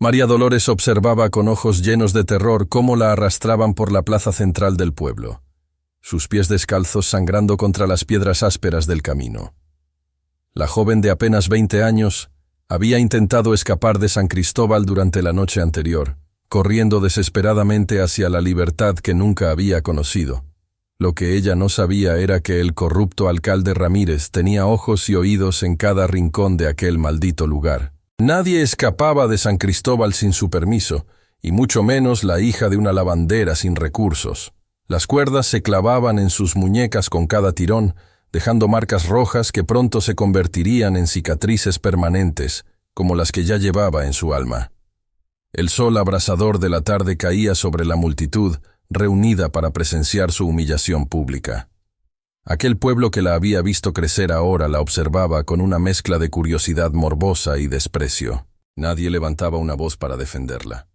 María Dolores observaba con ojos llenos de terror cómo la arrastraban por la plaza central del pueblo, sus pies descalzos sangrando contra las piedras ásperas del camino. La joven de apenas 20 años había intentado escapar de San Cristóbal durante la noche anterior, corriendo desesperadamente hacia la libertad que nunca había conocido. Lo que ella no sabía era que el corrupto alcalde Ramírez tenía ojos y oídos en cada rincón de aquel maldito lugar. Nadie escapaba de San Cristóbal sin su permiso, y mucho menos la hija de una lavandera sin recursos. Las cuerdas se clavaban en sus muñecas con cada tirón, dejando marcas rojas que pronto se convertirían en cicatrices permanentes, como las que ya llevaba en su alma. El sol abrasador de la tarde caía sobre la multitud, reunida para presenciar su humillación pública. Aquel pueblo que la había visto crecer ahora la observaba con una mezcla de curiosidad morbosa y desprecio. Nadie levantaba una voz para defenderla.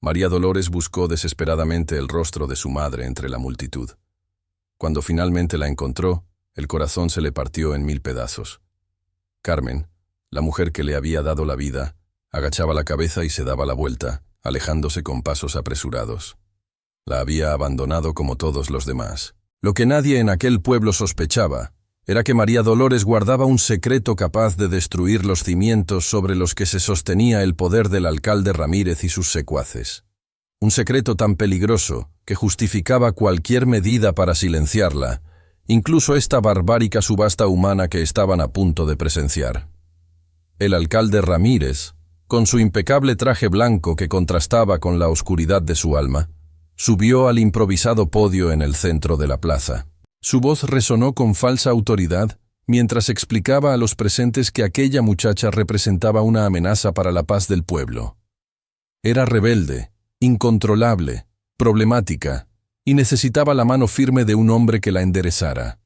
María Dolores buscó desesperadamente el rostro de su madre entre la multitud. Cuando finalmente la encontró, el corazón se le partió en 1000 pedazos. Carmen, la mujer que le había dado la vida, agachaba la cabeza y se daba la vuelta, alejándose con pasos apresurados. La había abandonado como todos los demás. Lo que nadie en aquel pueblo sospechaba era que María Dolores guardaba un secreto capaz de destruir los cimientos sobre los que se sostenía el poder del alcalde Ramírez y sus secuaces. Un secreto tan peligroso que justificaba cualquier medida para silenciarla, incluso esta barbárica subasta humana que estaban a punto de presenciar. El alcalde Ramírez, con su impecable traje blanco que contrastaba con la oscuridad de su alma, subió al improvisado podio en el centro de la plaza. Su voz resonó con falsa autoridad mientras explicaba a los presentes que aquella muchacha representaba una amenaza para la paz del pueblo. Era rebelde, incontrolable, problemática, y necesitaba la mano firme de un hombre que la enderezara.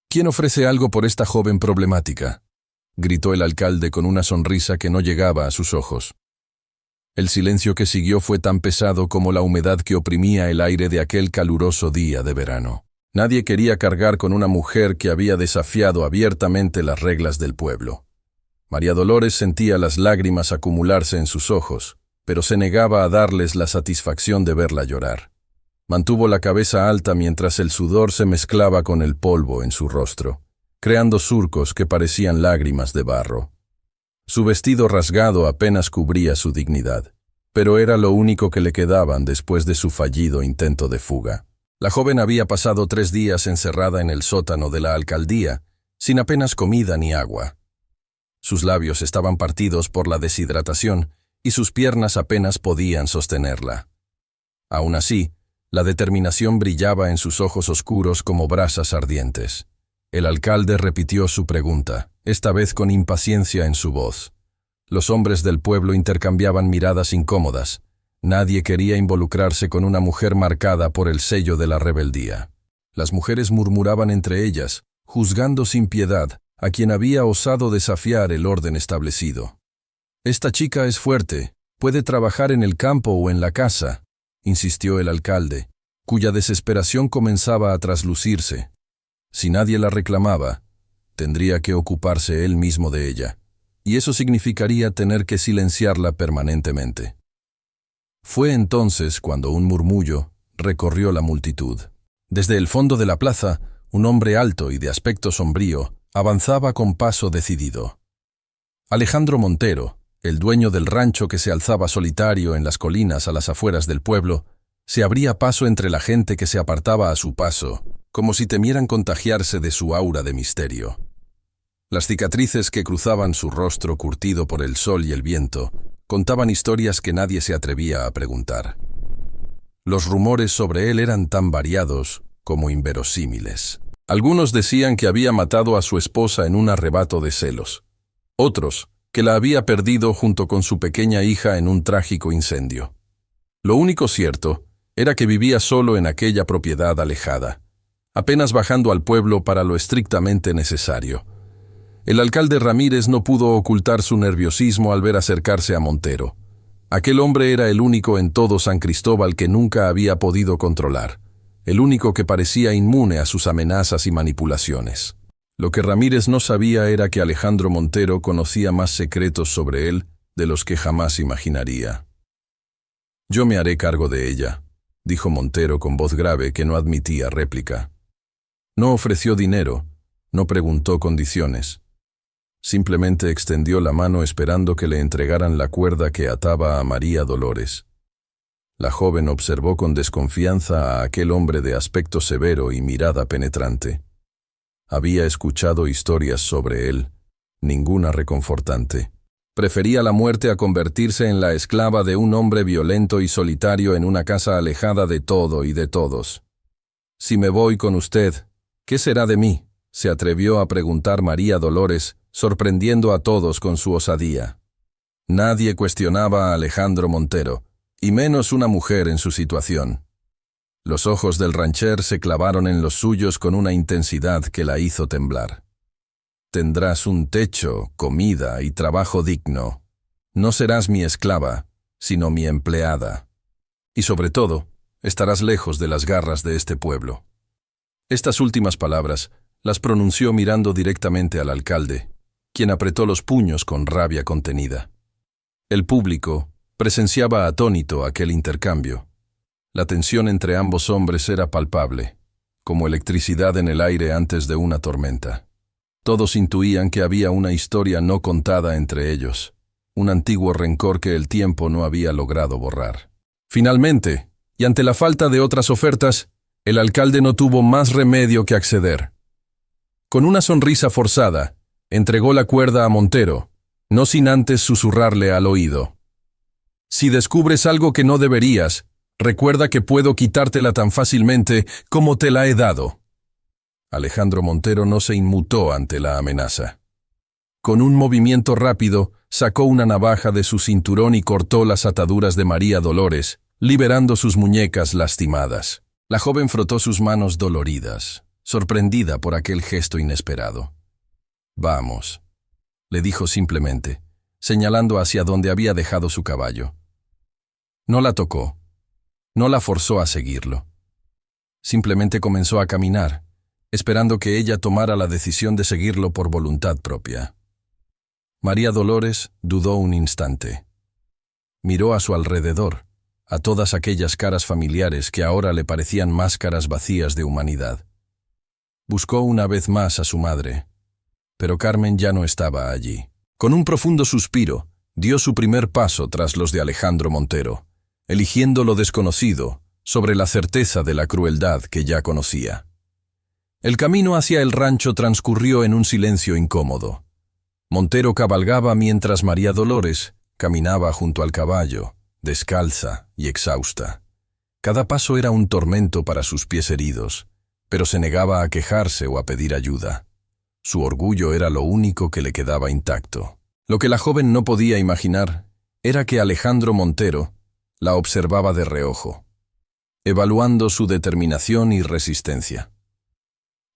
¿Quién ofrece algo por esta joven problemática?, gritó el alcalde con una sonrisa que no llegaba a sus ojos. El silencio que siguió fue tan pesado como la humedad que oprimía el aire de aquel caluroso día de verano. Nadie quería cargar con una mujer que había desafiado abiertamente las reglas del pueblo. María Dolores sentía las lágrimas acumularse en sus ojos, pero se negaba a darles la satisfacción de verla llorar. Mantuvo la cabeza alta mientras el sudor se mezclaba con el polvo en su rostro, creando surcos que parecían lágrimas de barro. Su vestido rasgado apenas cubría su dignidad, pero era lo único que le quedaban después de su fallido intento de fuga. La joven había pasado 3 días encerrada en el sótano de la alcaldía, sin apenas comida ni agua. Sus labios estaban partidos por la deshidratación y sus piernas apenas podían sostenerla. Aún así, la determinación brillaba en sus ojos oscuros como brasas ardientes. El alcalde repitió su pregunta, esta vez con impaciencia en su voz. Los hombres del pueblo intercambiaban miradas incómodas. Nadie quería involucrarse con una mujer marcada por el sello de la rebeldía. Las mujeres murmuraban entre ellas, juzgando sin piedad a quien había osado desafiar el orden establecido. «Esta chica es fuerte, puede trabajar en el campo o en la casa», insistió el alcalde, cuya desesperación comenzaba a traslucirse. Si nadie la reclamaba, tendría que ocuparse él mismo de ella, y eso significaría tener que silenciarla permanentemente. Fue entonces cuando un murmullo recorrió la multitud. Desde el fondo de la plaza, un hombre alto y de aspecto sombrío avanzaba con paso decidido. Alejandro Montero, el dueño del rancho que se alzaba solitario en las colinas a las afueras del pueblo, se abría paso entre la gente que se apartaba a su paso, como si temieran contagiarse de su aura de misterio. Las cicatrices que cruzaban su rostro curtido por el sol y el viento contaban historias que nadie se atrevía a preguntar. Los rumores sobre él eran tan variados como inverosímiles. Algunos decían que había matado a su esposa en un arrebato de celos. Otros, que la había perdido junto con su pequeña hija en un trágico incendio. Lo único cierto era que vivía solo en aquella propiedad alejada, apenas bajando al pueblo para lo estrictamente necesario. El alcalde Ramírez no pudo ocultar su nerviosismo al ver acercarse a Montero. Aquel hombre era el único en todo San Cristóbal que nunca había podido controlar, el único que parecía inmune a sus amenazas y manipulaciones. Lo que Ramírez no sabía era que Alejandro Montero conocía más secretos sobre él de los que jamás imaginaría. «Yo me haré cargo de ella», dijo Montero con voz grave que no admitía réplica. No ofreció dinero, no preguntó condiciones. Simplemente extendió la mano esperando que le entregaran la cuerda que ataba a María Dolores. La joven observó con desconfianza a aquel hombre de aspecto severo y mirada penetrante. Había escuchado historias sobre él, ninguna reconfortante. Prefería la muerte a convertirse en la esclava de un hombre violento y solitario en una casa alejada de todo y de todos. «Si me voy con usted, ¿qué será de mí?», se atrevió a preguntar María Dolores, sorprendiendo a todos con su osadía. Nadie cuestionaba a Alejandro Montero, y menos una mujer en su situación. Los ojos del rancher se clavaron en los suyos con una intensidad que la hizo temblar. «Tendrás un techo, comida y trabajo digno. No serás mi esclava, sino mi empleada. Y sobre todo, estarás lejos de las garras de este pueblo». Estas últimas palabras las pronunció mirando directamente al alcalde, quien apretó los puños con rabia contenida. El público presenciaba atónito aquel intercambio. La tensión entre ambos hombres era palpable, como electricidad en el aire antes de una tormenta. Todos intuían que había una historia no contada entre ellos, un antiguo rencor que el tiempo no había logrado borrar. Finalmente, y ante la falta de otras ofertas, el alcalde no tuvo más remedio que acceder. Con una sonrisa forzada, entregó la cuerda a Montero, no sin antes susurrarle al oído: «Si descubres algo que no deberías, recuerda que puedo quitártela tan fácilmente como te la he dado». Alejandro Montero no se inmutó ante la amenaza. Con un movimiento rápido, sacó una navaja de su cinturón y cortó las ataduras de María Dolores, liberando sus muñecas lastimadas. La joven frotó sus manos doloridas, sorprendida por aquel gesto inesperado. «Vamos», le dijo simplemente, señalando hacia donde había dejado su caballo. No la tocó, no la forzó a seguirlo. Simplemente comenzó a caminar, esperando que ella tomara la decisión de seguirlo por voluntad propia. María Dolores dudó un instante. Miró a su alrededor, a todas aquellas caras familiares que ahora le parecían máscaras vacías de humanidad. Buscó una vez más a su madre, pero Carmen ya no estaba allí. Con un profundo suspiro, dio su primer paso tras los de Alejandro Montero, eligiendo lo desconocido sobre la certeza de la crueldad que ya conocía. El camino hacia el rancho transcurrió en un silencio incómodo. Montero cabalgaba mientras María Dolores caminaba junto al caballo, descalza y exhausta. Cada paso era un tormento para sus pies heridos, pero se negaba a quejarse o a pedir ayuda. Su orgullo era lo único que le quedaba intacto. Lo que la joven no podía imaginar era que Alejandro Montero la observaba de reojo, evaluando su determinación y resistencia.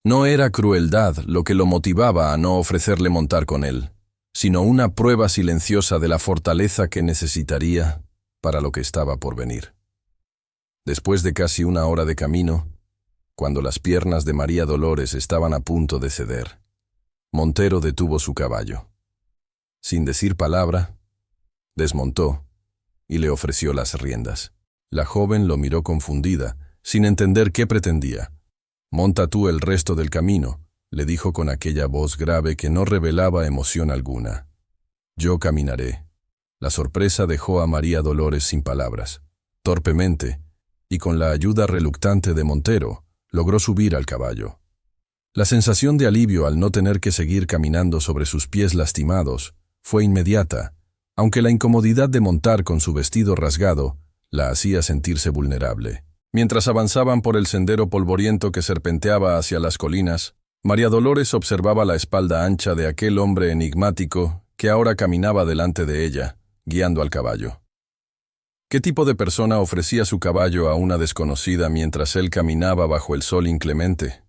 No era crueldad lo que lo motivaba a no ofrecerle montar con él, sino una prueba silenciosa de la fortaleza que necesitaría para lo que estaba por venir. Después de casi una hora de camino, cuando las piernas de María Dolores estaban a punto de ceder, Montero detuvo su caballo. Sin decir palabra, desmontó y le ofreció las riendas. La joven lo miró confundida, sin entender qué pretendía. «Monta tú el resto del camino», le dijo con aquella voz grave que no revelaba emoción alguna. «Yo caminaré». La sorpresa dejó a María Dolores sin palabras. Torpemente, y con la ayuda reluctante de Montero, logró subir al caballo. La sensación de alivio al no tener que seguir caminando sobre sus pies lastimados fue inmediata, aunque la incomodidad de montar con su vestido rasgado la hacía sentirse vulnerable. Mientras avanzaban por el sendero polvoriento que serpenteaba hacia las colinas, María Dolores observaba la espalda ancha de aquel hombre enigmático que ahora caminaba delante de ella, guiando al caballo. ¿Qué tipo de persona ofrecía su caballo a una desconocida mientras él caminaba bajo el sol inclemente?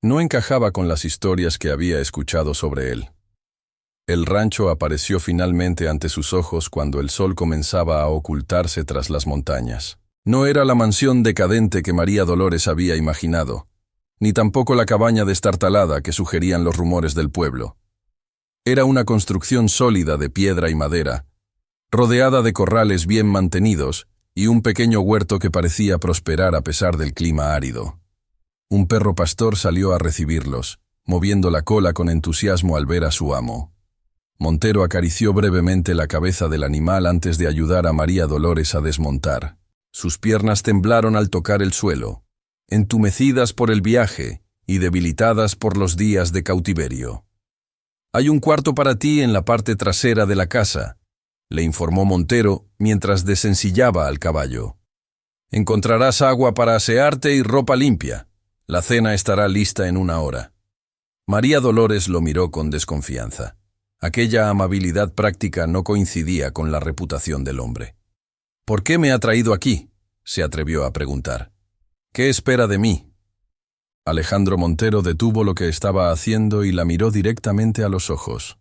No encajaba con las historias que había escuchado sobre él. El rancho apareció finalmente ante sus ojos cuando el sol comenzaba a ocultarse tras las montañas. No era la mansión decadente que María Dolores había imaginado, ni tampoco la cabaña destartalada que sugerían los rumores del pueblo. Era una construcción sólida de piedra y madera, rodeada de corrales bien mantenidos y un pequeño huerto que parecía prosperar a pesar del clima árido. Un perro pastor salió a recibirlos, moviendo la cola con entusiasmo al ver a su amo. Montero acarició brevemente la cabeza del animal antes de ayudar a María Dolores a desmontar. Sus piernas temblaron al tocar el suelo, entumecidas por el viaje y debilitadas por los días de cautiverio. «Hay un cuarto para ti en la parte trasera de la casa», le informó Montero mientras desencillaba al caballo. «Encontrarás agua para asearte y ropa limpia. La cena estará lista en 1 hora». María Dolores lo miró con desconfianza. Aquella amabilidad práctica no coincidía con la reputación del hombre. «¿Por qué me ha traído aquí?», se atrevió a preguntar. «¿Qué espera de mí?». Alejandro Montero detuvo lo que estaba haciendo y la miró directamente a los ojos.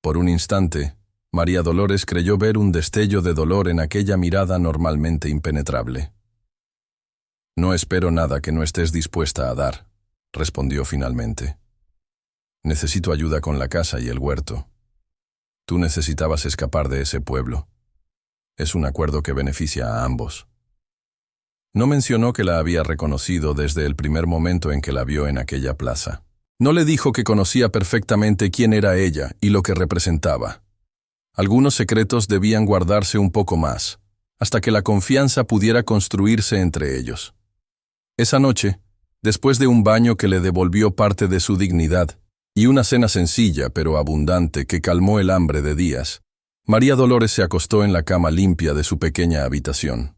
Por un instante, María Dolores creyó ver un destello de dolor en aquella mirada normalmente impenetrable. «No espero nada que no estés dispuesta a dar», respondió finalmente. «Necesito ayuda con la casa y el huerto. Tú necesitabas escapar de ese pueblo. Es un acuerdo que beneficia a ambos». No mencionó que la había reconocido desde el primer momento en que la vio en aquella plaza. No le dijo que conocía perfectamente quién era ella y lo que representaba. Algunos secretos debían guardarse un poco más, hasta que la confianza pudiera construirse entre ellos. Esa noche, después de un baño que le devolvió parte de su dignidad y una cena sencilla pero abundante que calmó el hambre de días, María Dolores se acostó en la cama limpia de su pequeña habitación.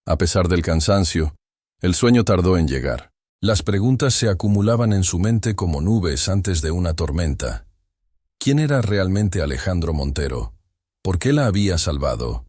A pesar del cansancio, el sueño tardó en llegar. Las preguntas se acumulaban en su mente como nubes antes de una tormenta. ¿Quién era realmente Alejandro Montero? ¿Por qué la había salvado?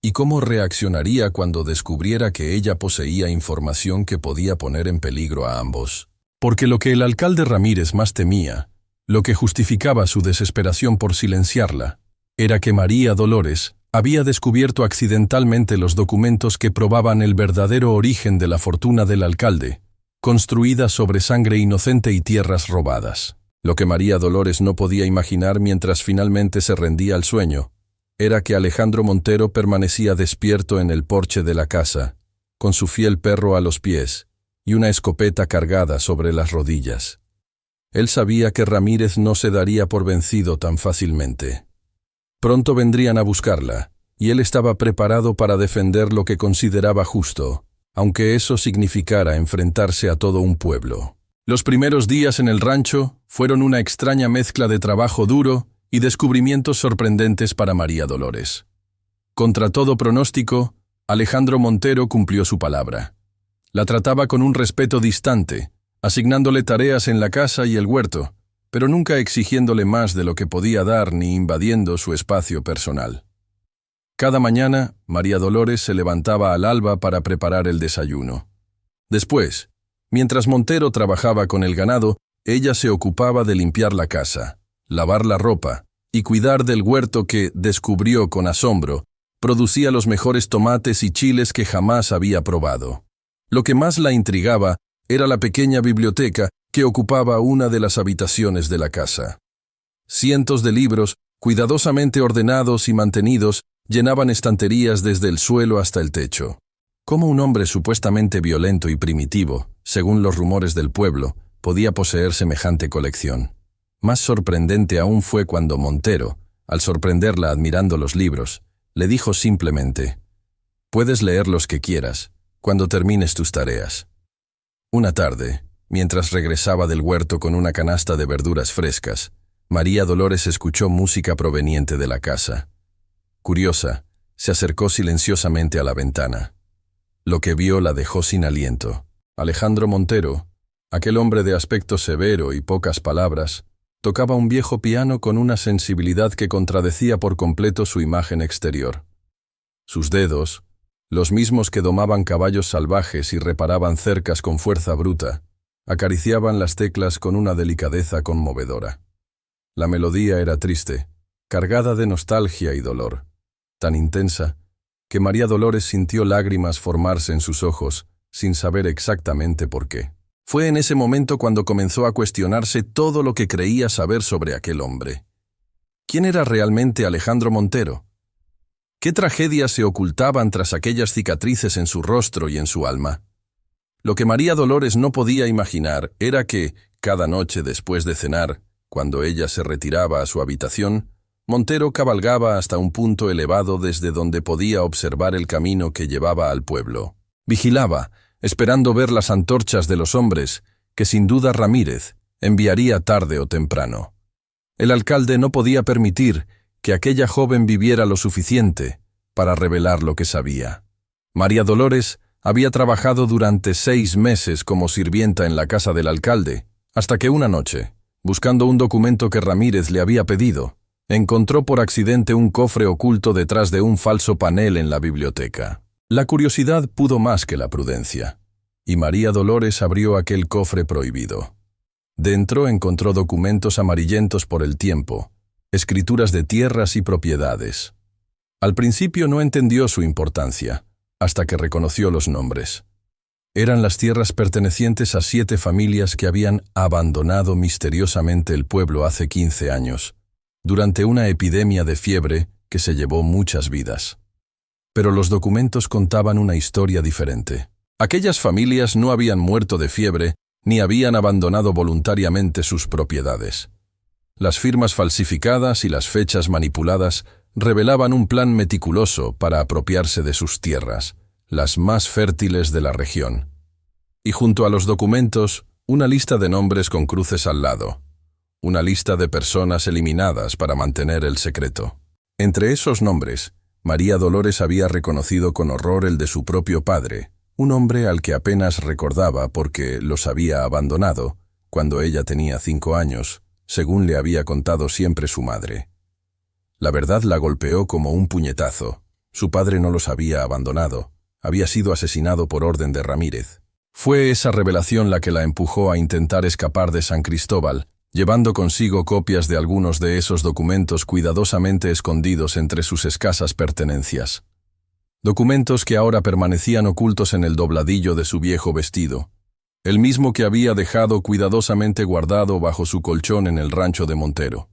¿Y cómo reaccionaría cuando descubriera que ella poseía información que podía poner en peligro a ambos? Porque lo que el alcalde Ramírez más temía, lo que justificaba su desesperación por silenciarla, era que María Dolores había descubierto accidentalmente los documentos que probaban el verdadero origen de la fortuna del alcalde, construida sobre sangre inocente y tierras robadas. Lo que María Dolores no podía imaginar mientras finalmente se rendía al sueño, era que Alejandro Montero permanecía despierto en el porche de la casa, con su fiel perro a los pies y una escopeta cargada sobre las rodillas. Él sabía que Ramírez no se daría por vencido tan fácilmente. Pronto vendrían a buscarla, y él estaba preparado para defender lo que consideraba justo, aunque eso significara enfrentarse a todo un pueblo. Los primeros días en el rancho fueron una extraña mezcla de trabajo duro y descubrimientos sorprendentes para María Dolores. Contra todo pronóstico, Alejandro Montero cumplió su palabra. La trataba con un respeto distante, asignándole tareas en la casa y el huerto, pero nunca exigiéndole más de lo que podía dar ni invadiendo su espacio personal. Cada mañana, María Dolores se levantaba al alba para preparar el desayuno. Después, mientras Montero trabajaba con el ganado, ella se ocupaba de limpiar la casa, lavar la ropa y cuidar del huerto que, descubrió con asombro, producía los mejores tomates y chiles que jamás había probado. Lo que más la intrigaba era la pequeña biblioteca que ocupaba una de las habitaciones de la casa. Cientos de libros, cuidadosamente ordenados y mantenidos, llenaban estanterías desde el suelo hasta el techo. ¿Cómo un hombre supuestamente violento y primitivo, según los rumores del pueblo, podía poseer semejante colección? Más sorprendente aún fue cuando Montero, al sorprenderla admirando los libros, le dijo simplemente: «Puedes leer los que quieras, cuando termines tus tareas». Una tarde, mientras regresaba del huerto con una canasta de verduras frescas, María Dolores escuchó música proveniente de la casa. Curiosa, se acercó silenciosamente a la ventana. Lo que vio la dejó sin aliento. Alejandro Montero, aquel hombre de aspecto severo y pocas palabras, tocaba un viejo piano con una sensibilidad que contradecía por completo su imagen exterior. Sus dedos, los mismos que domaban caballos salvajes y reparaban cercas con fuerza bruta, acariciaban las teclas con una delicadeza conmovedora. La melodía era triste, cargada de nostalgia y dolor, tan intensa que María Dolores sintió lágrimas formarse en sus ojos sin saber exactamente por qué. Fue en ese momento cuando comenzó a cuestionarse todo lo que creía saber sobre aquel hombre. ¿Quién era realmente Alejandro Montero? ¿Qué tragedias se ocultaban tras aquellas cicatrices en su rostro y en su alma? Lo que María Dolores no podía imaginar era que, cada noche después de cenar, cuando ella se retiraba a su habitación, Montero cabalgaba hasta un punto elevado desde donde podía observar el camino que llevaba al pueblo. Vigilaba, esperando ver las antorchas de los hombres, que sin duda Ramírez enviaría tarde o temprano. El alcalde no podía permitir que aquella joven viviera lo suficiente para revelar lo que sabía. María Dolores había trabajado durante 6 meses como sirvienta en la casa del alcalde, hasta que una noche, buscando un documento que Ramírez le había pedido, encontró por accidente un cofre oculto detrás de un falso panel en la biblioteca. La curiosidad pudo más que la prudencia, y María Dolores abrió aquel cofre prohibido. Dentro encontró documentos amarillentos por el tiempo, escrituras de tierras y propiedades. Al principio no entendió su importancia, hasta que reconoció los nombres. Eran las tierras pertenecientes a 7 familias que habían abandonado misteriosamente el pueblo hace 15 años, durante una epidemia de fiebre que se llevó muchas vidas. Pero los documentos contaban una historia diferente. Aquellas familias no habían muerto de fiebre ni habían abandonado voluntariamente sus propiedades. Las firmas falsificadas y las fechas manipuladas revelaban un plan meticuloso para apropiarse de sus tierras, las más fértiles de la región. Y junto a los documentos, una lista de nombres con cruces al lado. Una lista de personas eliminadas para mantener el secreto. Entre esos nombres, María Dolores había reconocido con horror el de su propio padre, un hombre al que apenas recordaba porque los había abandonado cuando ella tenía 5 años, según le había contado siempre su madre. La verdad la golpeó como un puñetazo. Su padre no los había abandonado, había sido asesinado por orden de Ramírez. Fue esa revelación la que la empujó a intentar escapar de San Cristóbal, llevando consigo copias de algunos de esos documentos cuidadosamente escondidos entre sus escasas pertenencias. Documentos que ahora permanecían ocultos en el dobladillo de su viejo vestido, el mismo que había dejado cuidadosamente guardado bajo su colchón en el rancho de Montero.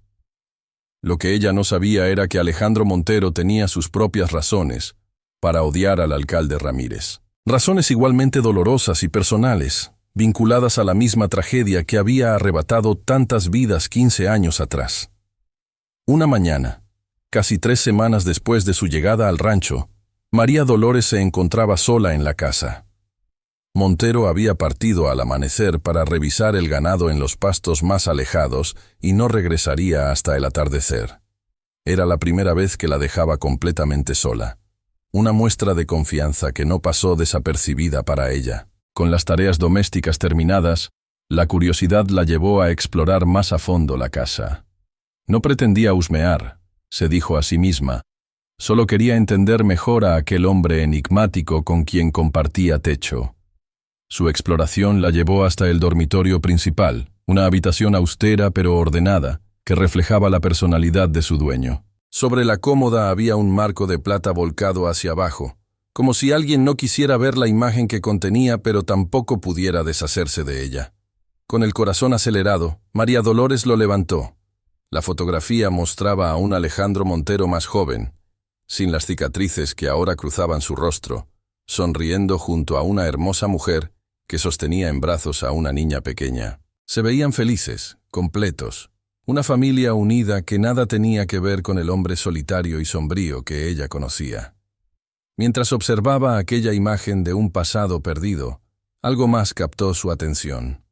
Lo que ella no sabía era que Alejandro Montero tenía sus propias razones para odiar al alcalde Ramírez. Razones igualmente dolorosas y personales, vinculadas a la misma tragedia que había arrebatado tantas vidas 15 años atrás. Una mañana, casi 3 semanas después de su llegada al rancho, María Dolores se encontraba sola en la casa. Montero había partido al amanecer para revisar el ganado en los pastos más alejados y no regresaría hasta el atardecer. Era la primera vez que la dejaba completamente sola. Una muestra de confianza que no pasó desapercibida para ella. Con las tareas domésticas terminadas, la curiosidad la llevó a explorar más a fondo la casa. No pretendía husmear, se dijo a sí misma. Solo quería entender mejor a aquel hombre enigmático con quien compartía techo. Su exploración la llevó hasta el dormitorio principal, una habitación austera pero ordenada, que reflejaba la personalidad de su dueño. Sobre la cómoda había un marco de plata volcado hacia abajo, como si alguien no quisiera ver la imagen que contenía pero tampoco pudiera deshacerse de ella. Con el corazón acelerado, María Dolores lo levantó. La fotografía mostraba a un Alejandro Montero más joven, sin las cicatrices que ahora cruzaban su rostro, sonriendo junto a una hermosa mujer que sostenía en brazos a una niña pequeña. Se veían felices, completos, una familia unida que nada tenía que ver con el hombre solitario y sombrío que ella conocía. Mientras observaba aquella imagen de un pasado perdido, algo más captó su atención.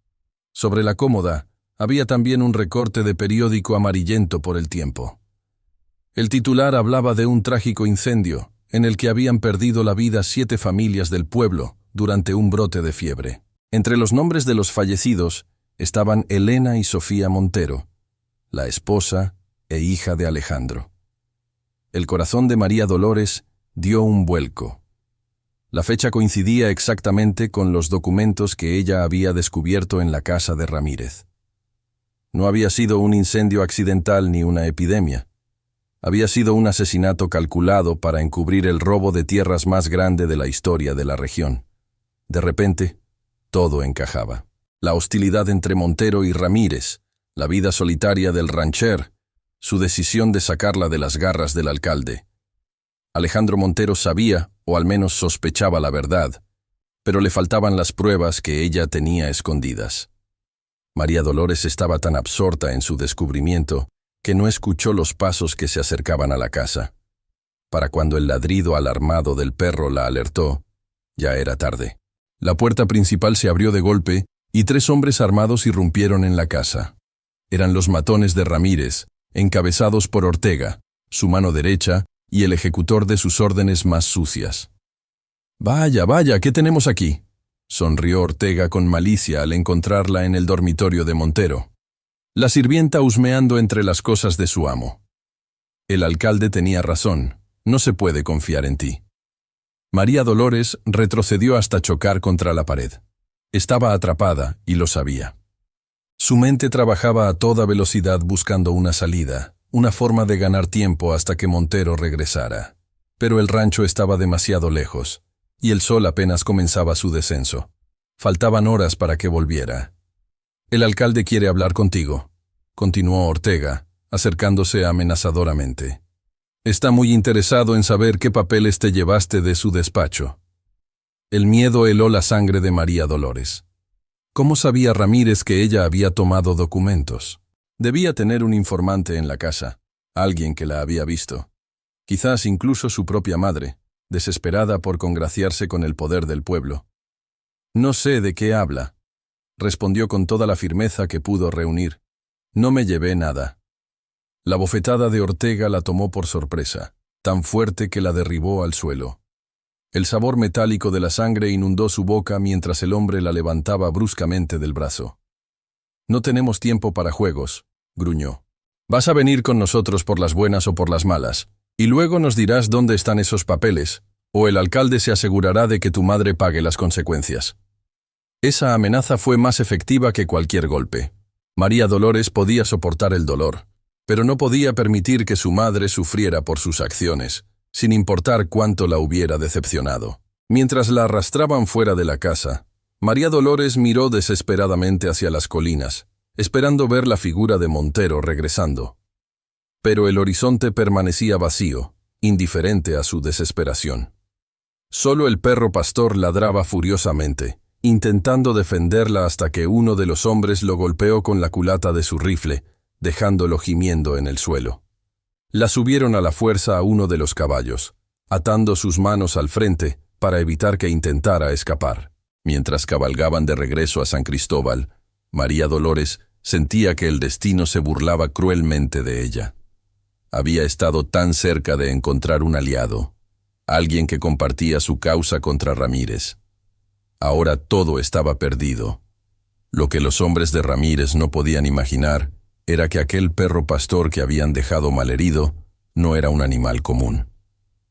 Sobre la cómoda había también un recorte de periódico amarillento por el tiempo. El titular hablaba de un trágico incendio en el que habían perdido la vida 7 familias del pueblo durante un brote de fiebre. Entre los nombres de los fallecidos estaban Elena y Sofía Montero, la esposa e hija de Alejandro. El corazón de María Dolores dio un vuelco. La fecha coincidía exactamente con los documentos que ella había descubierto en la casa de Ramírez. No había sido un incendio accidental ni una epidemia. Había sido un asesinato calculado para encubrir el robo de tierras más grande de la historia de la región. De repente, todo encajaba. La hostilidad entre Montero y Ramírez, la vida solitaria del rancher, su decisión de sacarla de las garras del alcalde. Alejandro Montero sabía, o al menos sospechaba la verdad, pero le faltaban las pruebas que ella tenía escondidas. María Dolores estaba tan absorta en su descubrimiento que no escuchó los pasos que se acercaban a la casa. Para cuando el ladrido alarmado del perro la alertó, ya era tarde. La puerta principal se abrió de golpe y 3 hombres armados irrumpieron en la casa. Eran los matones de Ramírez, encabezados por Ortega, su mano derecha y el ejecutor de sus órdenes más sucias. «Vaya, vaya, ¿qué tenemos aquí?», sonrió Ortega con malicia al encontrarla en el dormitorio de Montero. La sirvienta husmeando entre las cosas de su amo. El alcalde tenía razón, no se puede confiar en ti. María Dolores retrocedió hasta chocar contra la pared. Estaba atrapada y lo sabía. Su mente trabajaba a toda velocidad buscando una salida, una forma de ganar tiempo hasta que Montero regresara. Pero el rancho estaba demasiado lejos, y el sol apenas comenzaba su descenso. Faltaban horas para que volviera. «El alcalde quiere hablar contigo», continuó Ortega, acercándose amenazadoramente. «Está muy interesado en saber qué papeles te llevaste de su despacho». El miedo heló la sangre de María Dolores. ¿Cómo sabía Ramírez que ella había tomado documentos? Debía tener un informante en la casa, alguien que la había visto. Quizás incluso su propia madre, desesperada por congraciarse con el poder del pueblo. «No sé de qué habla», respondió con toda la firmeza que pudo reunir. «No me llevé nada». La bofetada de Ortega la tomó por sorpresa, tan fuerte que la derribó al suelo. El sabor metálico de la sangre inundó su boca mientras el hombre la levantaba bruscamente del brazo. «No tenemos tiempo para juegos», gruñó. «Vas a venir con nosotros por las buenas o por las malas, y luego nos dirás dónde están esos papeles, o el alcalde se asegurará de que tu madre pague las consecuencias». Esa amenaza fue más efectiva que cualquier golpe. María Dolores podía soportar el dolor, pero no podía permitir que su madre sufriera por sus acciones, sin importar cuánto la hubiera decepcionado. Mientras la arrastraban fuera de la casa, María Dolores miró desesperadamente hacia las colinas, esperando ver la figura de Montero regresando. Pero el horizonte permanecía vacío, indiferente a su desesperación. Solo el perro pastor ladraba furiosamente, intentando defenderla hasta que uno de los hombres lo golpeó con la culata de su rifle, dejándolo gimiendo en el suelo. La subieron a la fuerza a uno de los caballos, atando sus manos al frente para evitar que intentara escapar. Mientras cabalgaban de regreso a San Cristóbal, María Dolores sentía que el destino se burlaba cruelmente de ella. Había estado tan cerca de encontrar un aliado, alguien que compartía su causa contra Ramírez. Ahora todo estaba perdido. Lo que los hombres de Ramírez no podían imaginar era que aquel perro pastor que habían dejado malherido no era un animal común.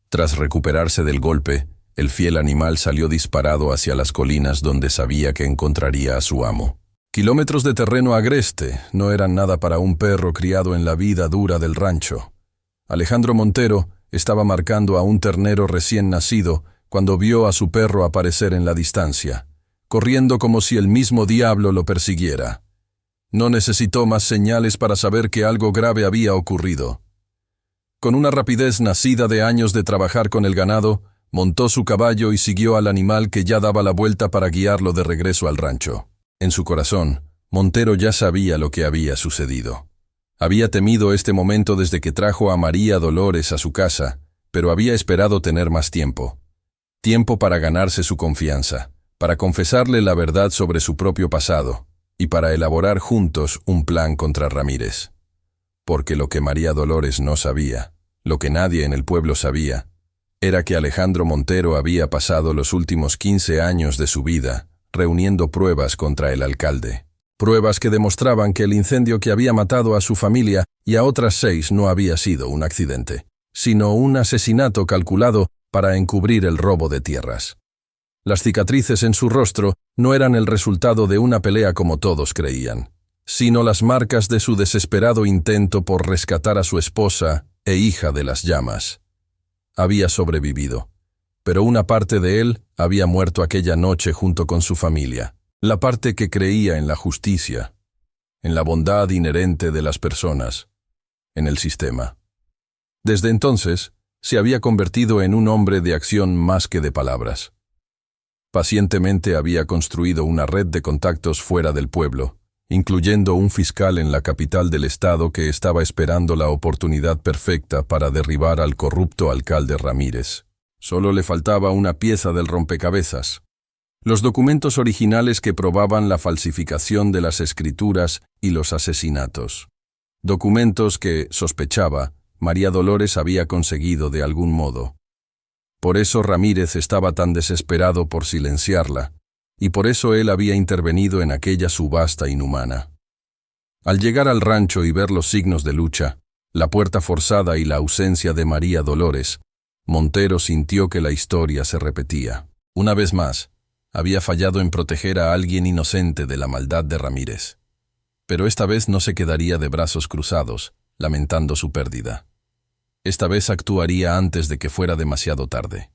Tras recuperarse del golpe, el fiel animal salió disparado hacia las colinas donde sabía que encontraría a su amo. Kilómetros de terreno agreste no eran nada para un perro criado en la vida dura del rancho. Alejandro Montero estaba marcando a un ternero recién nacido cuando vio a su perro aparecer en la distancia, corriendo como si el mismo diablo lo persiguiera. No necesitó más señales para saber que algo grave había ocurrido. Con una rapidez nacida de años de trabajar con el ganado, montó su caballo y siguió al animal que ya daba la vuelta para guiarlo de regreso al rancho. En su corazón, Montero ya sabía lo que había sucedido. Había temido este momento desde que trajo a María Dolores a su casa, pero había esperado tener más tiempo. Tiempo para ganarse su confianza, para confesarle la verdad sobre su propio pasado, y para elaborar juntos un plan contra Ramírez. Porque lo que María Dolores no sabía, lo que nadie en el pueblo sabía, era que Alejandro Montero había pasado los últimos 15 años de su vida reuniendo pruebas contra el alcalde. Pruebas que demostraban que el incendio que había matado a su familia y a otras 6 no había sido un accidente, sino un asesinato calculado para encubrir el robo de tierras. Las cicatrices en su rostro no eran el resultado de una pelea como todos creían, sino las marcas de su desesperado intento por rescatar a su esposa e hija de las llamas. Había sobrevivido, pero una parte de él había muerto aquella noche junto con su familia, La parte que creía en la justicia, en la bondad inherente de las personas, en el sistema. Desde entonces, se había convertido en un hombre de acción más que de palabras. Pacientemente había construido una red de contactos fuera del pueblo, incluyendo un fiscal en la capital del estado que estaba esperando la oportunidad perfecta para derribar al corrupto alcalde Ramírez. Solo le faltaba una pieza del rompecabezas: los documentos originales que probaban la falsificación de las escrituras y los asesinatos. Documentos que, sospechaba, María Dolores había conseguido de algún modo. Por eso Ramírez estaba tan desesperado por silenciarla, y por eso él había intervenido en aquella subasta inhumana. Al llegar al rancho y ver los signos de lucha, la puerta forzada y la ausencia de María Dolores, Montero sintió que la historia se repetía. Una vez más, había fallado en proteger a alguien inocente de la maldad de Ramírez. Pero esta vez no se quedaría de brazos cruzados, lamentando su pérdida. Esta vez actuaría antes de que fuera demasiado tarde.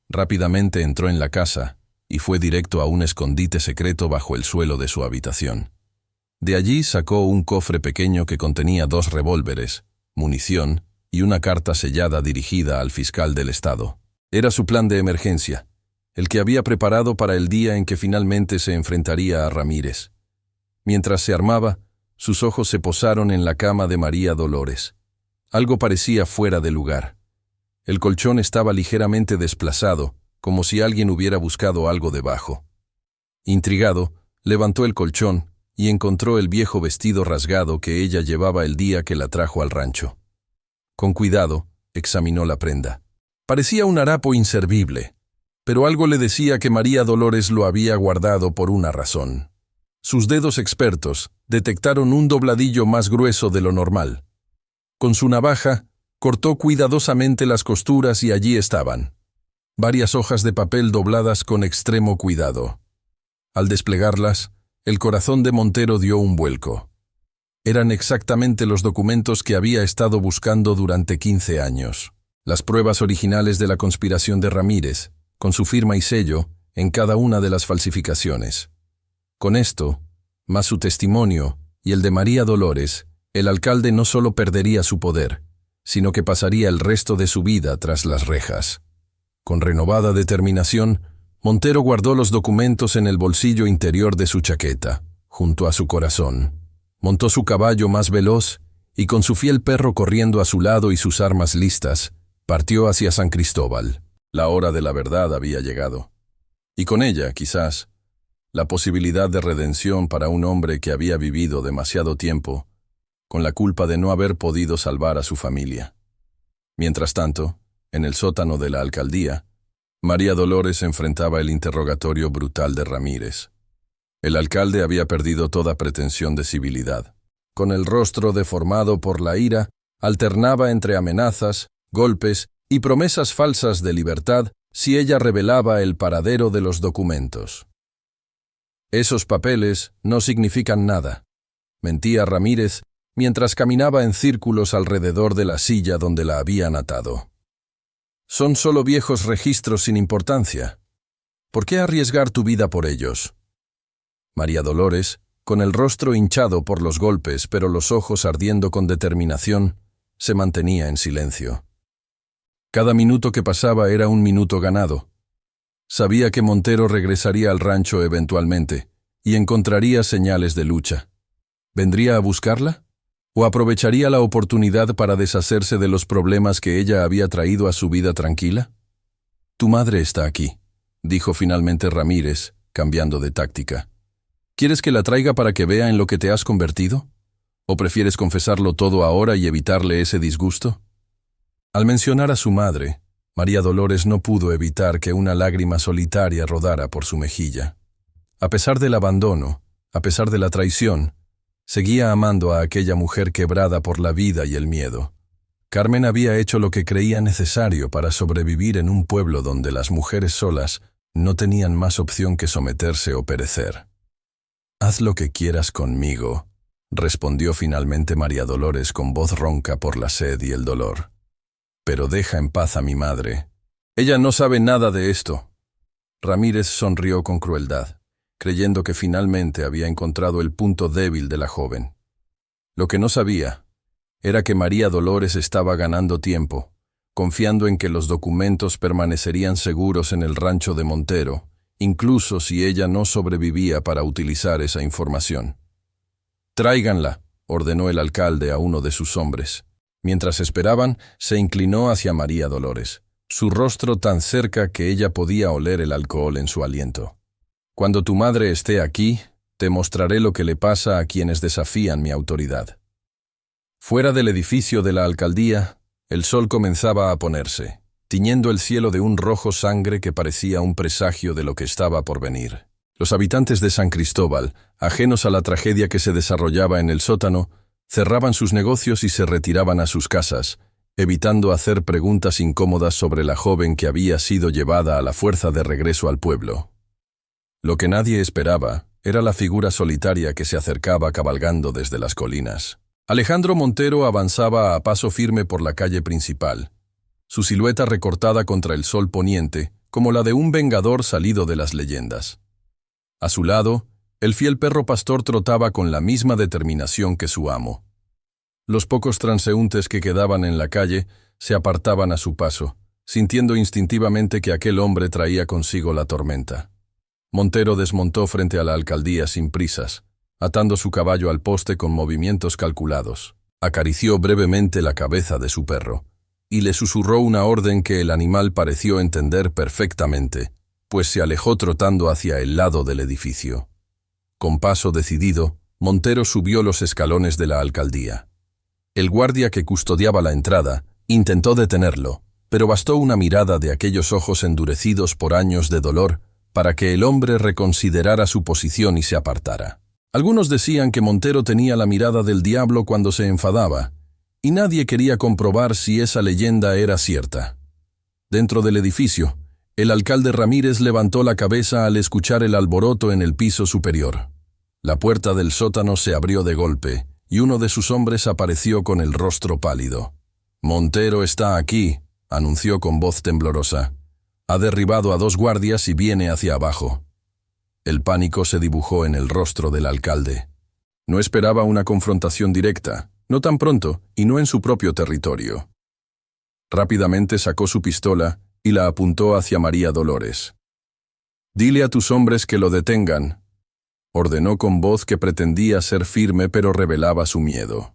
Rápidamente entró en la casa y fue directo a un escondite secreto bajo el suelo de su habitación. De allí sacó un cofre pequeño que contenía 2 revólveres, munición y una carta sellada dirigida al fiscal del estado. Era su plan de emergencia, el que había preparado para el día en que finalmente se enfrentaría a Ramírez. Mientras se armaba, sus ojos se posaron en la cama de María Dolores. Algo parecía fuera de lugar. El colchón estaba ligeramente desplazado, como si alguien hubiera buscado algo debajo. Intrigado, levantó el colchón y encontró el viejo vestido rasgado que ella llevaba el día que la trajo al rancho. Con cuidado, examinó la prenda. Parecía un harapo inservible, pero algo le decía que María Dolores lo había guardado por una razón. Sus dedos expertos detectaron un dobladillo más grueso de lo normal. Con su navaja, cortó cuidadosamente las costuras y allí estaban varias hojas de papel dobladas con extremo cuidado. Al desplegarlas, el corazón de Montero dio un vuelco. Eran exactamente los documentos que había estado buscando durante 15 años. Las pruebas originales de la conspiración de Ramírez, con su firma y sello, en cada una de las falsificaciones. Con esto, más su testimonio y el de María Dolores, el alcalde no solo perdería su poder, sino que pasaría el resto de su vida tras las rejas. Con renovada determinación, Montero guardó los documentos en el bolsillo interior de su chaqueta, junto a su corazón. Montó su caballo más veloz y, con su fiel perro corriendo a su lado y sus armas listas, partió hacia San Cristóbal. La hora de la verdad había llegado. Y con ella, quizás, la posibilidad de redención para un hombre que había vivido demasiado tiempo con la culpa de no haber podido salvar a su familia. Mientras tanto, en el sótano de la alcaldía, María Dolores enfrentaba el interrogatorio brutal de Ramírez. El alcalde había perdido toda pretensión de civilidad. Con el rostro deformado por la ira, alternaba entre amenazas, golpes y promesas falsas de libertad si ella revelaba el paradero de los documentos. Esos papeles no significan nada, mentía Ramírez mientras caminaba en círculos alrededor de la silla donde la habían atado. Son solo viejos registros sin importancia. ¿Por qué arriesgar tu vida por ellos? María Dolores, con el rostro hinchado por los golpes pero los ojos ardiendo con determinación, se mantenía en silencio. Cada minuto que pasaba era un minuto ganado. Sabía que Montero regresaría al rancho eventualmente y encontraría señales de lucha. ¿Vendría a buscarla? ¿O aprovecharía la oportunidad para deshacerse de los problemas que ella había traído a su vida tranquila? Tu madre está aquí, dijo finalmente Ramírez, cambiando de táctica. ¿Quieres que la traiga para que vea en lo que te has convertido? ¿O prefieres confesarlo todo ahora y evitarle ese disgusto? Al mencionar a su madre, María Dolores no pudo evitar que una lágrima solitaria rodara por su mejilla. A pesar del abandono, a pesar de la traición, seguía amando a aquella mujer quebrada por la vida y el miedo. Carmen había hecho lo que creía necesario para sobrevivir en un pueblo donde las mujeres solas no tenían más opción que someterse o perecer. «Haz lo que quieras conmigo», respondió finalmente María Dolores con voz ronca por la sed y el dolor. «Pero deja en paz a mi madre. Ella no sabe nada de esto». Ramírez sonrió con crueldad. creyendo que finalmente había encontrado el punto débil de la joven. Lo que no sabía era que María Dolores estaba ganando tiempo, confiando en que los documentos permanecerían seguros en el rancho de Montero, incluso si ella no sobrevivía para utilizar esa información. «Tráiganla», ordenó el alcalde a uno de sus hombres. Mientras esperaban, se inclinó hacia María Dolores, su rostro tan cerca que ella podía oler el alcohol en su aliento. «Cuando tu madre esté aquí, te mostraré lo que le pasa a quienes desafían mi autoridad». Fuera del edificio de la alcaldía, el sol comenzaba a ponerse, tiñendo el cielo de un rojo sangre que parecía un presagio de lo que estaba por venir. Los habitantes de San Cristóbal, ajenos a la tragedia que se desarrollaba en el sótano, cerraban sus negocios y se retiraban a sus casas, evitando hacer preguntas incómodas sobre la joven que había sido llevada a la fuerza de regreso al pueblo. Lo que nadie esperaba era la figura solitaria que se acercaba cabalgando desde las colinas. Alejandro Montero avanzaba a paso firme por la calle principal, su silueta recortada contra el sol poniente, como la de un vengador salido de las leyendas. A su lado, el fiel perro pastor trotaba con la misma determinación que su amo. Los pocos transeúntes que quedaban en la calle se apartaban a su paso, sintiendo instintivamente que aquel hombre traía consigo la tormenta. Montero desmontó frente a la alcaldía sin prisas, atando su caballo al poste con movimientos calculados. Acarició brevemente la cabeza de su perro y le susurró una orden que el animal pareció entender perfectamente, pues se alejó trotando hacia el lado del edificio. Con paso decidido, Montero subió los escalones de la alcaldía. El guardia que custodiaba la entrada intentó detenerlo, pero bastó una mirada de aquellos ojos endurecidos por años de dolor para que el hombre reconsiderara su posición y se apartara. Algunos decían que Montero tenía la mirada del diablo cuando se enfadaba, y nadie quería comprobar si esa leyenda era cierta. Dentro del edificio, el alcalde Ramírez levantó la cabeza al escuchar el alboroto en el piso superior. La puerta del sótano se abrió de golpe, y uno de sus hombres apareció con el rostro pálido. «Montero está aquí», anunció con voz temblorosa. «Ha derribado a 2 guardias y viene hacia abajo». El pánico se dibujó en el rostro del alcalde. No esperaba una confrontación directa, no tan pronto y no en su propio territorio. Rápidamente sacó su pistola y la apuntó hacia María Dolores. «Dile a tus hombres que lo detengan», ordenó con voz que pretendía ser firme pero revelaba su miedo.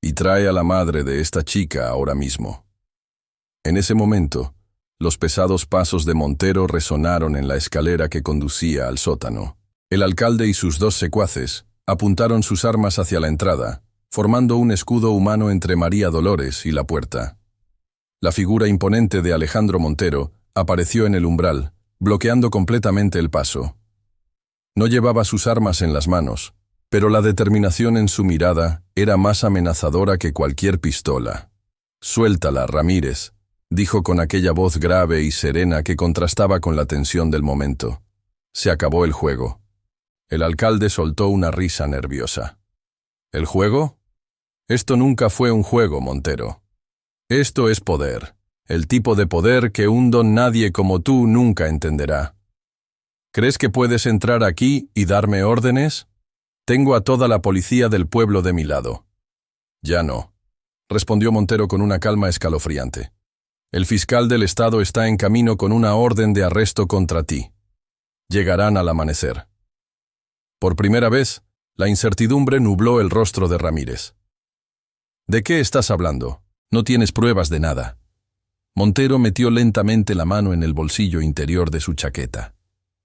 «Y trae a la madre de esta chica ahora mismo». En ese momento, los pesados pasos de Montero resonaron en la escalera que conducía al sótano. El alcalde y sus 2 secuaces apuntaron sus armas hacia la entrada, formando un escudo humano entre María Dolores y la puerta. La figura imponente de Alejandro Montero apareció en el umbral, bloqueando completamente el paso. No llevaba sus armas en las manos, pero la determinación en su mirada era más amenazadora que cualquier pistola. «Suéltala, Ramírez», dijo con aquella voz grave y serena que contrastaba con la tensión del momento. Se acabó el juego. El alcalde soltó una risa nerviosa. ¿El juego? Esto nunca fue un juego, Montero. Esto es poder, el tipo de poder que un don nadie como tú nunca entenderá. ¿Crees que puedes entrar aquí y darme órdenes? Tengo a toda la policía del pueblo de mi lado. Ya no, respondió Montero con una calma escalofriante. El fiscal del estado está en camino con una orden de arresto contra ti. Llegarán al amanecer. Por primera vez, la incertidumbre nubló el rostro de Ramírez. ¿De qué estás hablando? No tienes pruebas de nada. Montero metió lentamente la mano en el bolsillo interior de su chaqueta.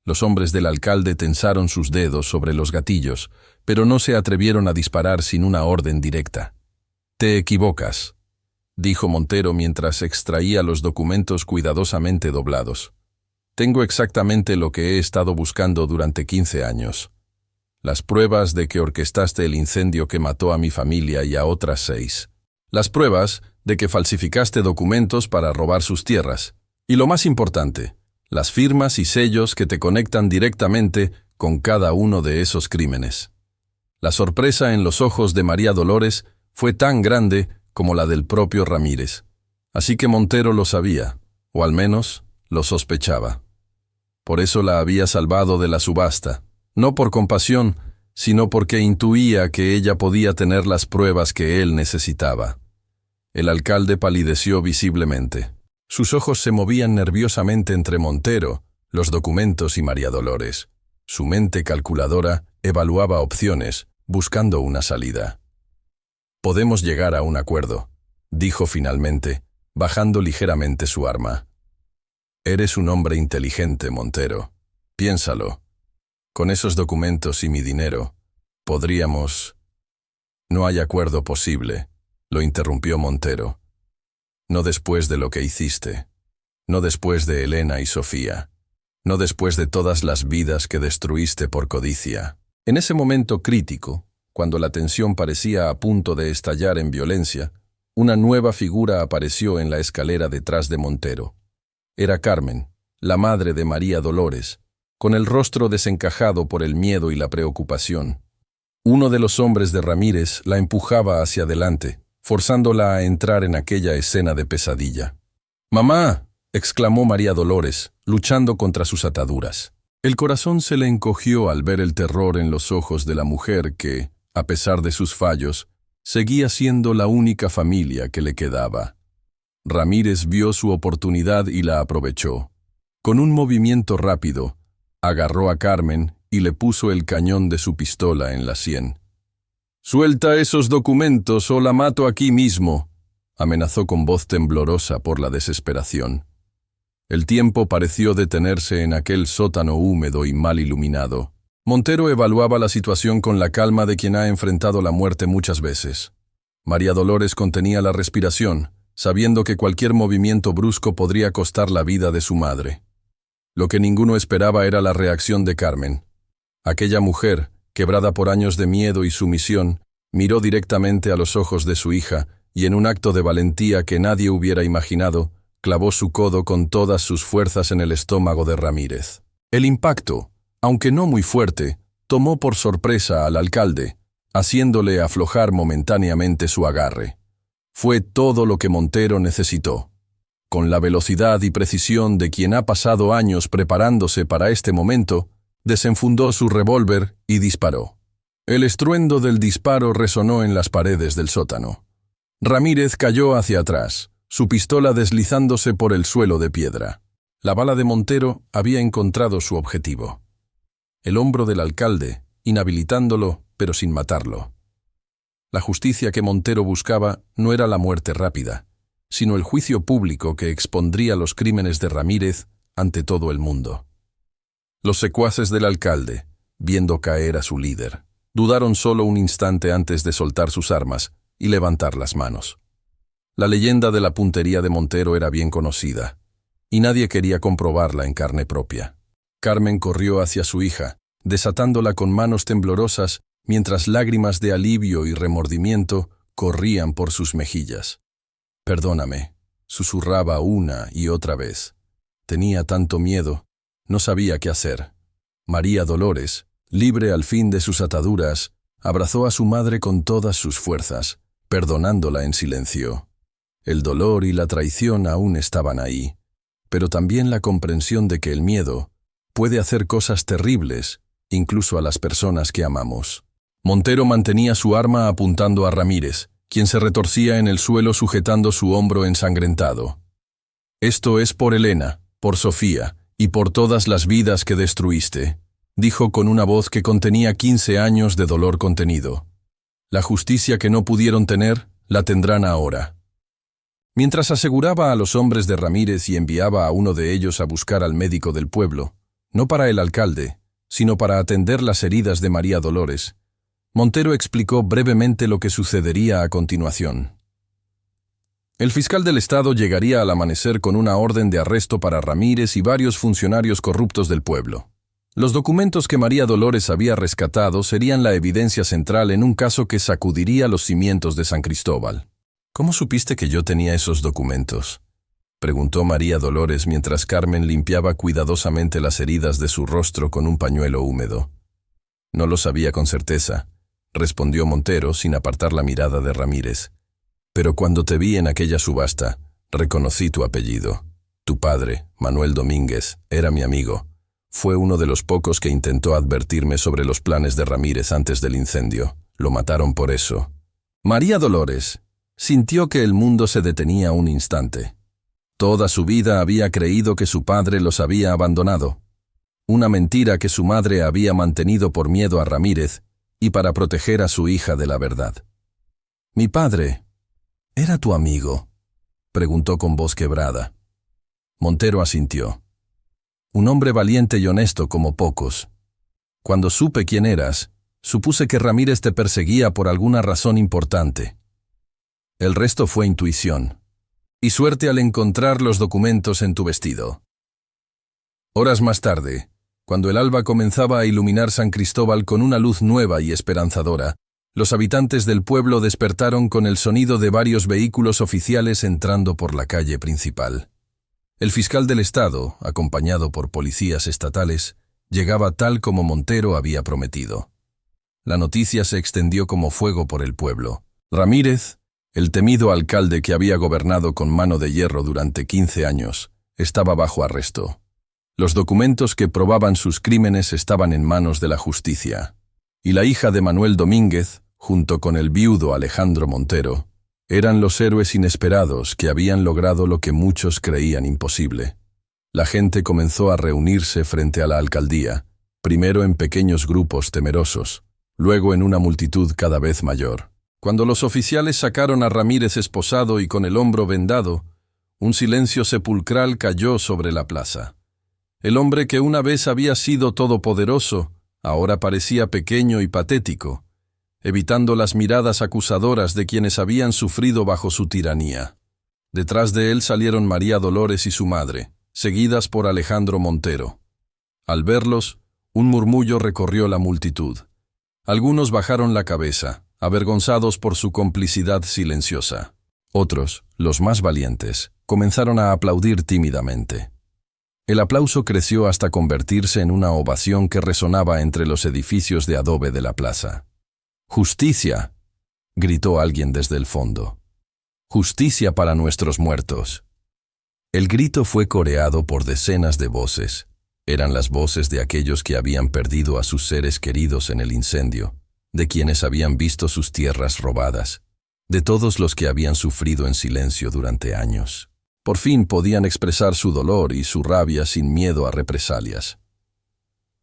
Los hombres del alcalde tensaron sus dedos sobre los gatillos, pero no se atrevieron a disparar sin una orden directa. «Te equivocas», dijo Montero mientras extraía los documentos cuidadosamente doblados. «Tengo exactamente lo que he estado buscando durante 15 años. Las pruebas de que orquestaste el incendio que mató a mi familia y a otras 6. Las pruebas de que falsificaste documentos para robar sus tierras. Y lo más importante, las firmas y sellos que te conectan directamente con cada uno de esos crímenes». La sorpresa en los ojos de María Dolores fue tan grande como la del propio Ramírez. Así que Montero lo sabía, o al menos lo sospechaba. Por eso la había salvado de la subasta, no por compasión, sino porque intuía que ella podía tener las pruebas que él necesitaba. El alcalde palideció visiblemente. Sus ojos se movían nerviosamente entre Montero, los documentos y María Dolores. Su mente calculadora evaluaba opciones, buscando una salida. «Podemos llegar a un acuerdo», dijo finalmente, bajando ligeramente su arma. «Eres un hombre inteligente, Montero. Piénsalo. Con esos documentos y mi dinero, podríamos...» «No hay acuerdo posible», lo interrumpió Montero. «No después de lo que hiciste. No después de Elena y Sofía. No después de todas las vidas que destruiste por codicia». En ese momento crítico, cuando la tensión parecía a punto de estallar en violencia, una nueva figura apareció en la escalera detrás de Montero. Era Carmen, la madre de María Dolores, con el rostro desencajado por el miedo y la preocupación. Uno de los hombres de Ramírez la empujaba hacia adelante, forzándola a entrar en aquella escena de pesadilla. «¡Mamá!», exclamó María Dolores, luchando contra sus ataduras. El corazón se le encogió al ver el terror en los ojos de la mujer que, a pesar de sus fallos, seguía siendo la única familia que le quedaba. Ramírez vio su oportunidad y la aprovechó. Con un movimiento rápido, agarró a Carmen y le puso el cañón de su pistola en la sien. «Suelta esos documentos o la mato aquí mismo», amenazó con voz temblorosa por la desesperación. El tiempo pareció detenerse en aquel sótano húmedo y mal iluminado. Montero evaluaba la situación con la calma de quien ha enfrentado la muerte muchas veces. María Dolores contenía la respiración, sabiendo que cualquier movimiento brusco podría costar la vida de su madre. Lo que ninguno esperaba era la reacción de Carmen. Aquella mujer, quebrada por años de miedo y sumisión, miró directamente a los ojos de su hija y en un acto de valentía que nadie hubiera imaginado, clavó su codo con todas sus fuerzas en el estómago de Ramírez. El impacto, aunque no muy fuerte, tomó por sorpresa al alcalde, haciéndole aflojar momentáneamente su agarre. Fue todo lo que Montero necesitó. Con la velocidad y precisión de quien ha pasado años preparándose para este momento, desenfundó su revólver y disparó. El estruendo del disparo resonó en las paredes del sótano. Ramírez cayó hacia atrás, su pistola deslizándose por el suelo de piedra. La bala de Montero había encontrado su objetivo. El hombro del alcalde, inhabilitándolo, pero sin matarlo. La justicia que Montero buscaba no era la muerte rápida, sino el juicio público que expondría los crímenes de Ramírez ante todo el mundo. Los secuaces del alcalde, viendo caer a su líder, dudaron solo un instante antes de soltar sus armas y levantar las manos. La leyenda de la puntería de Montero era bien conocida, y nadie quería comprobarla en carne propia. Carmen corrió hacia su hija, desatándola con manos temblorosas, mientras lágrimas de alivio y remordimiento corrían por sus mejillas. «Perdóname», susurraba una y otra vez. Tenía tanto miedo, no sabía qué hacer. María Dolores, libre al fin de sus ataduras, abrazó a su madre con todas sus fuerzas, perdonándola en silencio. El dolor y la traición aún estaban ahí, pero también la comprensión de que el miedo puede hacer cosas terribles, incluso a las personas que amamos. Montero mantenía su arma apuntando a Ramírez, quien se retorcía en el suelo sujetando su hombro ensangrentado. «Esto es por Elena, por Sofía y por todas las vidas que destruiste», dijo con una voz que contenía 15 años de dolor contenido. «La justicia que no pudieron tener, la tendrán ahora». Mientras aseguraba a los hombres de Ramírez y enviaba a uno de ellos a buscar al médico del pueblo, no para el alcalde, sino para atender las heridas de María Dolores, Montero explicó brevemente lo que sucedería a continuación. El fiscal del Estado llegaría al amanecer con una orden de arresto para Ramírez y varios funcionarios corruptos del pueblo. Los documentos que María Dolores había rescatado serían la evidencia central en un caso que sacudiría los cimientos de San Cristóbal. «¿Cómo supiste que yo tenía esos documentos?», preguntó María Dolores mientras Carmen limpiaba cuidadosamente las heridas de su rostro con un pañuelo húmedo. «No lo sabía con certeza», respondió Montero sin apartar la mirada de Ramírez. «Pero cuando te vi en aquella subasta, reconocí tu apellido. Tu padre, Manuel Domínguez, era mi amigo. Fue uno de los pocos que intentó advertirme sobre los planes de Ramírez antes del incendio. Lo mataron por eso. María Dolores sintió que el mundo se detenía un instante. Toda su vida había creído que su padre los había abandonado. Una mentira que su madre había mantenido por miedo a Ramírez y para proteger a su hija de la verdad. «¿Mi padre era tu amigo?», preguntó con voz quebrada. Montero asintió. «Un hombre valiente y honesto como pocos. Cuando supe quién eras, supuse que Ramírez te perseguía por alguna razón importante. El resto fue intuición. Y suerte al encontrar los documentos en tu vestido». Horas más tarde, cuando el alba comenzaba a iluminar San Cristóbal con una luz nueva y esperanzadora, los habitantes del pueblo despertaron con el sonido de varios vehículos oficiales entrando por la calle principal. El fiscal del estado, acompañado por policías estatales, llegaba tal como Montero había prometido. La noticia se extendió como fuego por el pueblo. Ramírez, el temido alcalde que había gobernado con mano de hierro durante 15 años, estaba bajo arresto. Los documentos que probaban sus crímenes estaban en manos de la justicia. Y la hija de Manuel Domínguez, junto con el viudo Alejandro Montero, eran los héroes inesperados que habían logrado lo que muchos creían imposible. La gente comenzó a reunirse frente a la alcaldía, primero en pequeños grupos temerosos, luego en una multitud cada vez mayor. Cuando los oficiales sacaron a Ramírez esposado y con el hombro vendado, un silencio sepulcral cayó sobre la plaza. El hombre que una vez había sido todopoderoso, ahora parecía pequeño y patético, evitando las miradas acusadoras de quienes habían sufrido bajo su tiranía. Detrás de él salieron María Dolores y su madre, seguidas por Alejandro Montero. Al verlos, un murmullo recorrió la multitud. Algunos bajaron la cabeza, avergonzados por su complicidad silenciosa. Otros, los más valientes, comenzaron a aplaudir tímidamente. El aplauso creció hasta convertirse en una ovación que resonaba entre los edificios de adobe de la plaza. «¡Justicia!», gritó alguien desde el fondo. «¡Justicia para nuestros muertos!». El grito fue coreado por decenas de voces. Eran las voces de aquellos que habían perdido a sus seres queridos en el incendio, de quienes habían visto sus tierras robadas, de todos los que habían sufrido en silencio durante años. Por fin podían expresar su dolor y su rabia sin miedo a represalias.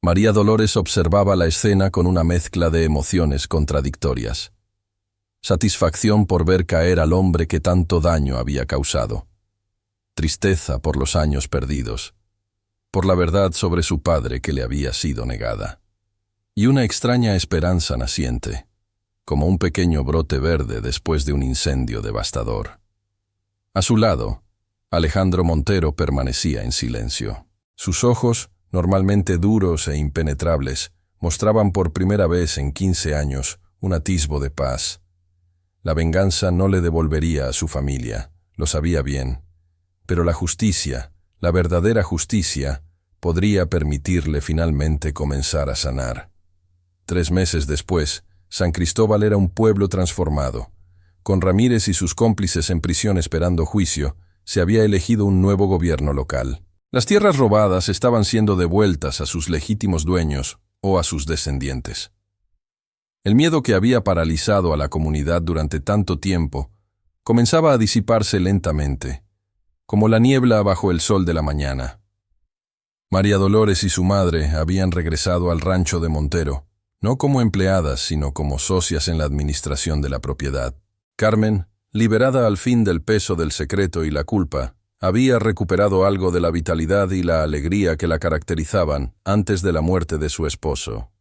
María Dolores observaba la escena con una mezcla de emociones contradictorias. Satisfacción por ver caer al hombre que tanto daño había causado. Tristeza por los años perdidos, por la verdad sobre su padre que le había sido negada. Y una extraña esperanza naciente, como un pequeño brote verde después de un incendio devastador. A su lado, Alejandro Montero permanecía en silencio. Sus ojos, normalmente duros e impenetrables, mostraban por primera vez en 15 años un atisbo de paz. La venganza no le devolvería a su familia, lo sabía bien, pero la justicia, la verdadera justicia, podría permitirle finalmente comenzar a sanar. 3 meses después, San Cristóbal era un pueblo transformado. Con Ramírez y sus cómplices en prisión esperando juicio, se había elegido un nuevo gobierno local. Las tierras robadas estaban siendo devueltas a sus legítimos dueños o a sus descendientes. El miedo que había paralizado a la comunidad durante tanto tiempo comenzaba a disiparse lentamente, como la niebla bajo el sol de la mañana. María Dolores y su madre habían regresado al rancho de Montero, no como empleadas, sino como socias en la administración de la propiedad. Carmen, liberada al fin del peso del secreto y la culpa, había recuperado algo de la vitalidad y la alegría que la caracterizaban antes de la muerte de su esposo.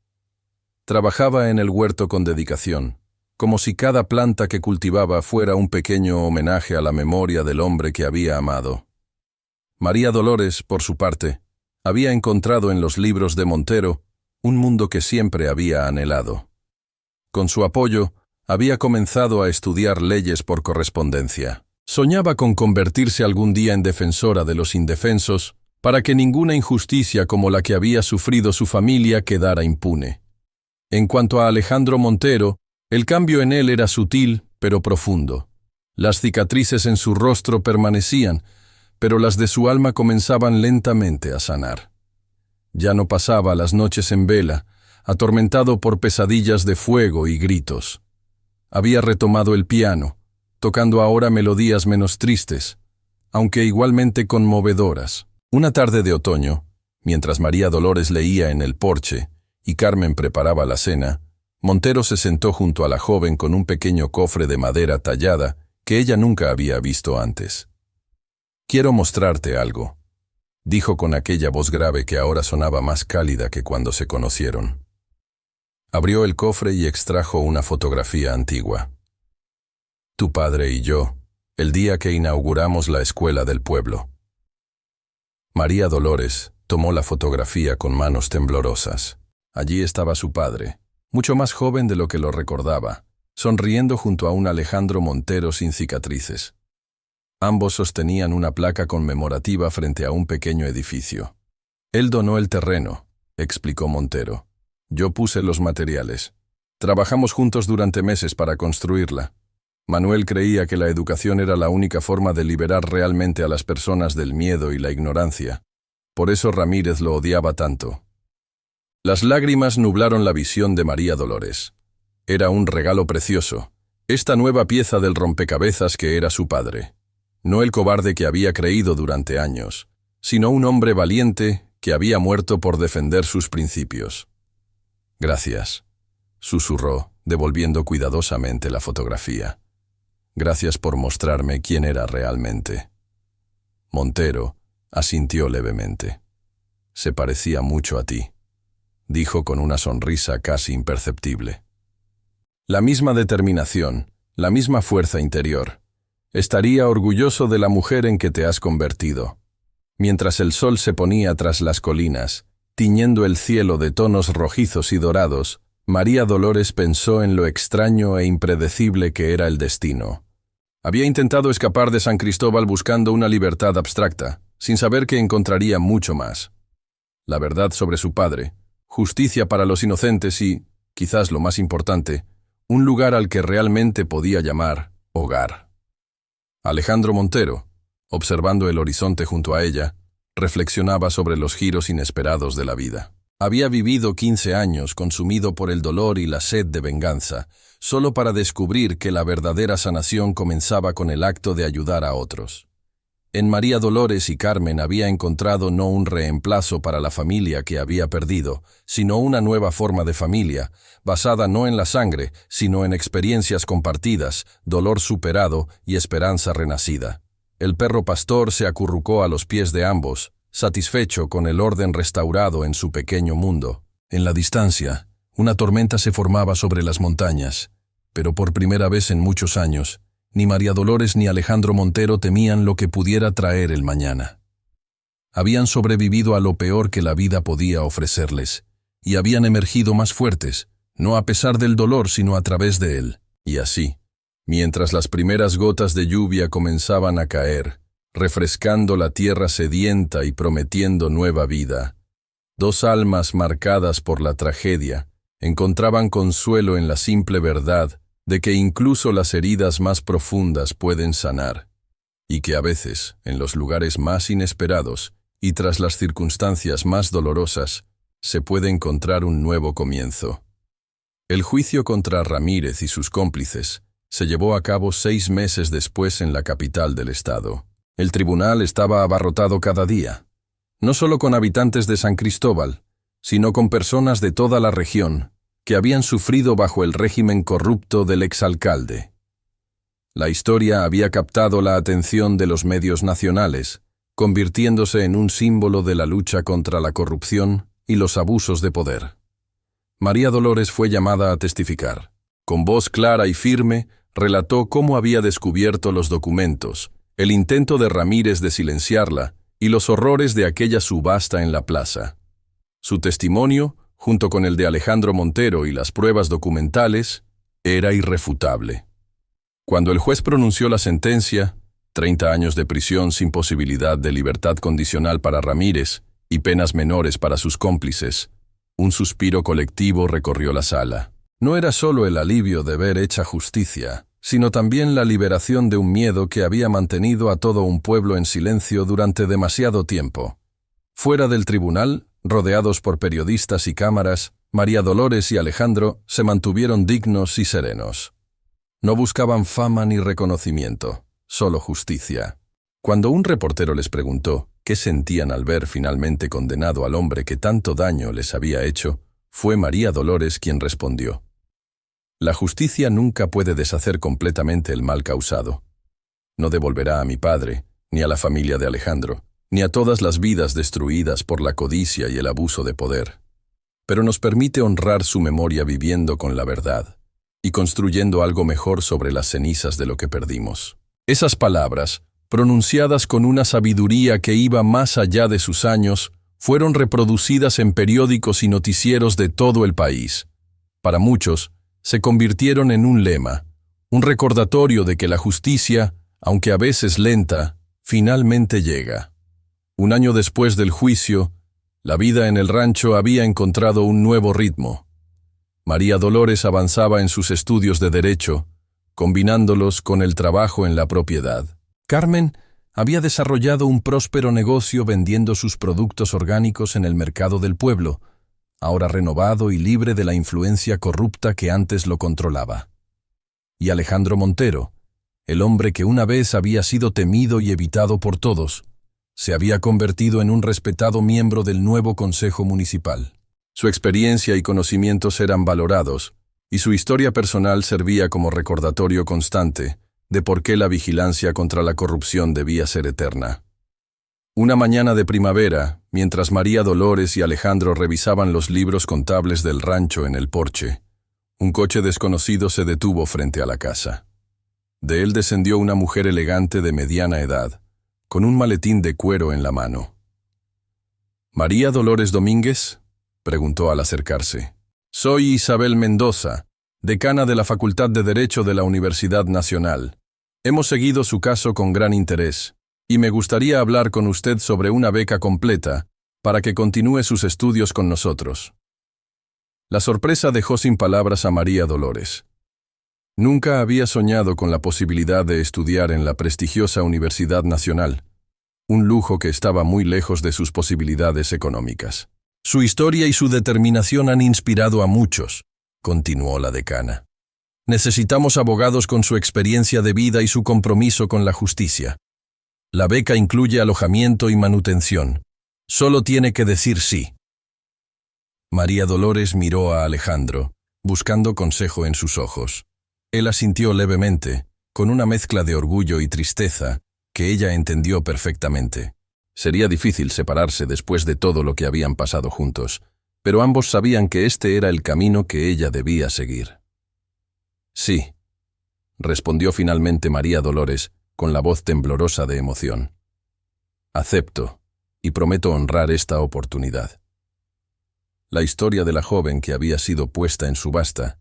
Trabajaba en el huerto con dedicación, como si cada planta que cultivaba fuera un pequeño homenaje a la memoria del hombre que había amado. María Dolores, por su parte, había encontrado en los libros de Montero un mundo que siempre había anhelado. Con su apoyo, había comenzado a estudiar leyes por correspondencia. Soñaba con convertirse algún día en defensora de los indefensos para que ninguna injusticia como la que había sufrido su familia quedara impune. En cuanto a Alejandro Montero, el cambio en él era sutil pero profundo. Las cicatrices en su rostro permanecían, pero las de su alma comenzaban lentamente a sanar. Ya no pasaba las noches en vela, atormentado por pesadillas de fuego y gritos. Había retomado el piano, tocando ahora melodías menos tristes, aunque igualmente conmovedoras. Una tarde de otoño, mientras María Dolores leía en el porche y Carmen preparaba la cena, Montero se sentó junto a la joven con un pequeño cofre de madera tallada que ella nunca había visto antes. «Quiero mostrarte algo», dijo con aquella voz grave que ahora sonaba más cálida que cuando se conocieron. Abrió el cofre y extrajo una fotografía antigua. «Tu padre y yo, el día que inauguramos la escuela del pueblo». María Dolores tomó la fotografía con manos temblorosas. Allí estaba su padre, mucho más joven de lo que lo recordaba, sonriendo junto a un Alejandro Montero sin cicatrices. Ambos sostenían una placa conmemorativa frente a un pequeño edificio. «Él donó el terreno», explicó Montero. «Yo puse los materiales. Trabajamos juntos durante meses para construirla. Manuel creía que la educación era la única forma de liberar realmente a las personas del miedo y la ignorancia. Por eso Ramírez lo odiaba tanto». Las lágrimas nublaron la visión de María Dolores. Era un regalo precioso, esta nueva pieza del rompecabezas que era su padre. No el cobarde que había creído durante años, sino un hombre valiente que había muerto por defender sus principios. «Gracias», susurró, devolviendo cuidadosamente la fotografía. «Gracias por mostrarme quién era realmente». Montero asintió levemente. «Se parecía mucho a ti», dijo con una sonrisa casi imperceptible. «La misma determinación, la misma fuerza interior. Estaría orgulloso de la mujer en que te has convertido». Mientras el sol se ponía tras las colinas, tiñendo el cielo de tonos rojizos y dorados, María Dolores pensó en lo extraño e impredecible que era el destino. Había intentado escapar de San Cristóbal buscando una libertad abstracta, sin saber que encontraría mucho más. La verdad sobre su padre, justicia para los inocentes y, quizás lo más importante, un lugar al que realmente podía llamar hogar. Alejandro Montero, observando el horizonte junto a ella, reflexionaba sobre los giros inesperados de la vida. Había vivido 15 años consumido por el dolor y la sed de venganza, solo para descubrir que la verdadera sanación comenzaba con el acto de ayudar a otros. En María Dolores y Carmen había encontrado no un reemplazo para la familia que había perdido, sino una nueva forma de familia, basada no en la sangre, sino en experiencias compartidas, dolor superado y esperanza renacida. El perro pastor se acurrucó a los pies de ambos, satisfecho con el orden restaurado en su pequeño mundo. En la distancia, una tormenta se formaba sobre las montañas, pero por primera vez en muchos años, ni María Dolores ni Alejandro Montero temían lo que pudiera traer el mañana. Habían sobrevivido a lo peor que la vida podía ofrecerles, y habían emergido más fuertes, no a pesar del dolor sino a través de él. Y así, mientras las primeras gotas de lluvia comenzaban a caer, refrescando la tierra sedienta y prometiendo nueva vida, dos almas marcadas por la tragedia encontraban consuelo en la simple verdad de que incluso las heridas más profundas pueden sanar, y que a veces, en los lugares más inesperados y tras las circunstancias más dolorosas, se puede encontrar un nuevo comienzo. El juicio contra Ramírez y sus cómplices se llevó a cabo 6 meses después en la capital del estado. El tribunal estaba abarrotado cada día, no solo con habitantes de San Cristóbal, sino con personas de toda la región que habían sufrido bajo el régimen corrupto del exalcalde. La historia había captado la atención de los medios nacionales, convirtiéndose en un símbolo de la lucha contra la corrupción y los abusos de poder. María Dolores fue llamada a testificar. Con voz clara y firme, relató cómo había descubierto los documentos, el intento de Ramírez de silenciarla y los horrores de aquella subasta en la plaza. Su testimonio, junto con el de Alejandro Montero y las pruebas documentales, era irrefutable. Cuando el juez pronunció la sentencia, 30 años de prisión sin posibilidad de libertad condicional para Ramírez y penas menores para sus cómplices, un suspiro colectivo recorrió la sala. No era solo el alivio de ver hecha justicia, sino también la liberación de un miedo que había mantenido a todo un pueblo en silencio durante demasiado tiempo. Fuera del tribunal, Rodeados por periodistas y cámaras, María Dolores y Alejandro se mantuvieron dignos y serenos. No buscaban fama ni reconocimiento, solo justicia. Cuando un reportero les preguntó qué sentían al ver finalmente condenado al hombre que tanto daño les había hecho, fue María Dolores quien respondió: «La justicia nunca puede deshacer completamente el mal causado. No devolverá a mi padre, ni a la familia de Alejandro, ni a todas las vidas destruidas por la codicia y el abuso de poder. Pero nos permite honrar su memoria viviendo con la verdad y construyendo algo mejor sobre las cenizas de lo que perdimos». Esas palabras, pronunciadas con una sabiduría que iba más allá de sus años, fueron reproducidas en periódicos y noticieros de todo el país. Para muchos, se convirtieron en un lema, un recordatorio de que la justicia, aunque a veces lenta, finalmente llega. Un año después del juicio, la vida en el rancho había encontrado un nuevo ritmo. María Dolores avanzaba en sus estudios de Derecho, combinándolos con el trabajo en la propiedad. Carmen había desarrollado un próspero negocio vendiendo sus productos orgánicos en el mercado del pueblo, ahora renovado y libre de la influencia corrupta que antes lo controlaba. Y Alejandro Montero, el hombre que una vez había sido temido y evitado por todos, se había convertido en un respetado miembro del nuevo Consejo Municipal. Su experiencia y conocimientos eran valorados, y su historia personal servía como recordatorio constante de por qué la vigilancia contra la corrupción debía ser eterna. Una mañana de primavera, mientras María Dolores y Alejandro revisaban los libros contables del rancho en el porche, un coche desconocido se detuvo frente a la casa. De él descendió una mujer elegante de mediana edad, con un maletín de cuero en la mano. «¿María Dolores Domínguez?», preguntó al acercarse. «Soy Isabel Mendoza, decana de la Facultad de Derecho de la Universidad Nacional. Hemos seguido su caso con gran interés, y me gustaría hablar con usted sobre una beca completa para que continúe sus estudios con nosotros». La sorpresa dejó sin palabras a María Dolores. Nunca había soñado con la posibilidad de estudiar en la prestigiosa Universidad Nacional, un lujo que estaba muy lejos de sus posibilidades económicas. «Su historia y su determinación han inspirado a muchos», continuó la decana. «Necesitamos abogados con su experiencia de vida y su compromiso con la justicia. La beca incluye alojamiento y manutención. Solo tiene que decir sí». María Dolores miró a Alejandro, buscando consejo en sus ojos. Él asintió levemente, con una mezcla de orgullo y tristeza, que ella entendió perfectamente. Sería difícil separarse después de todo lo que habían pasado juntos, pero ambos sabían que este era el camino que ella debía seguir. «Sí», respondió finalmente María Dolores, con la voz temblorosa de emoción. «Acepto, y prometo honrar esta oportunidad». La historia de la joven que había sido puesta en subasta,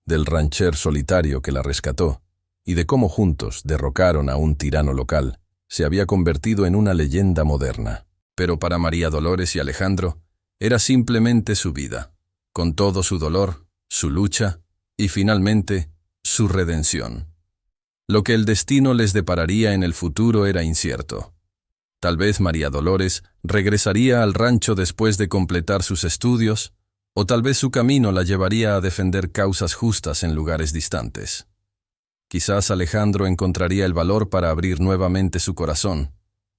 del rancher solitario que la rescató, y de cómo juntos derrocaron a un tirano local, se había convertido en una leyenda moderna. Pero para María Dolores y Alejandro, era simplemente su vida, con todo su dolor, su lucha y finalmente su redención. Lo que el destino les depararía en el futuro era incierto. Tal vez María Dolores regresaría al rancho después de completar sus estudios, o tal vez su camino la llevaría a defender causas justas en lugares distantes. Quizás Alejandro encontraría el valor para abrir nuevamente su corazón,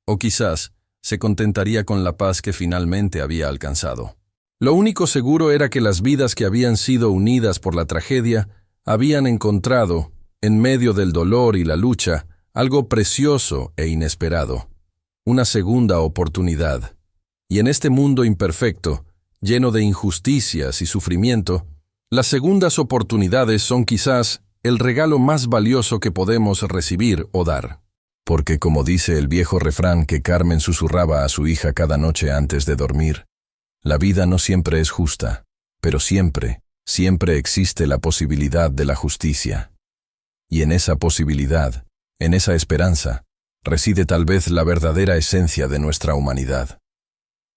o quizás se contentaría con la paz que finalmente había alcanzado. Lo único seguro era que las vidas que habían sido unidas por la tragedia habían encontrado, en medio del dolor y la lucha, algo precioso e inesperado, una segunda oportunidad. Y en este mundo imperfecto, lleno de injusticias y sufrimiento, las segundas oportunidades son quizás el regalo más valioso que podemos recibir o dar. Porque como dice el viejo refrán que Carmen susurraba a su hija cada noche antes de dormir, la vida no siempre es justa, pero siempre, siempre existe la posibilidad de la justicia. Y en esa posibilidad, en esa esperanza, reside tal vez la verdadera esencia de nuestra humanidad.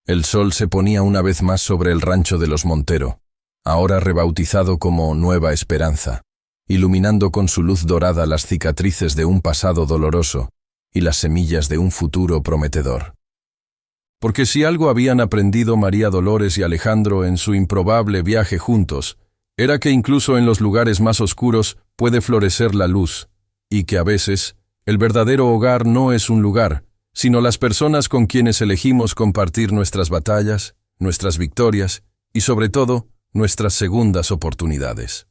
El sol se ponía una vez más sobre el rancho de los Montero, ahora rebautizado como Nueva Esperanza, iluminando con su luz dorada las cicatrices de un pasado doloroso y las semillas de un futuro prometedor. Porque si algo habían aprendido María Dolores y Alejandro en su improbable viaje juntos, era que incluso en los lugares más oscuros puede florecer la luz, y que a veces el verdadero hogar no es un lugar, sino las personas con quienes elegimos compartir nuestras batallas, nuestras victorias y sobre todo, nuestras segundas oportunidades.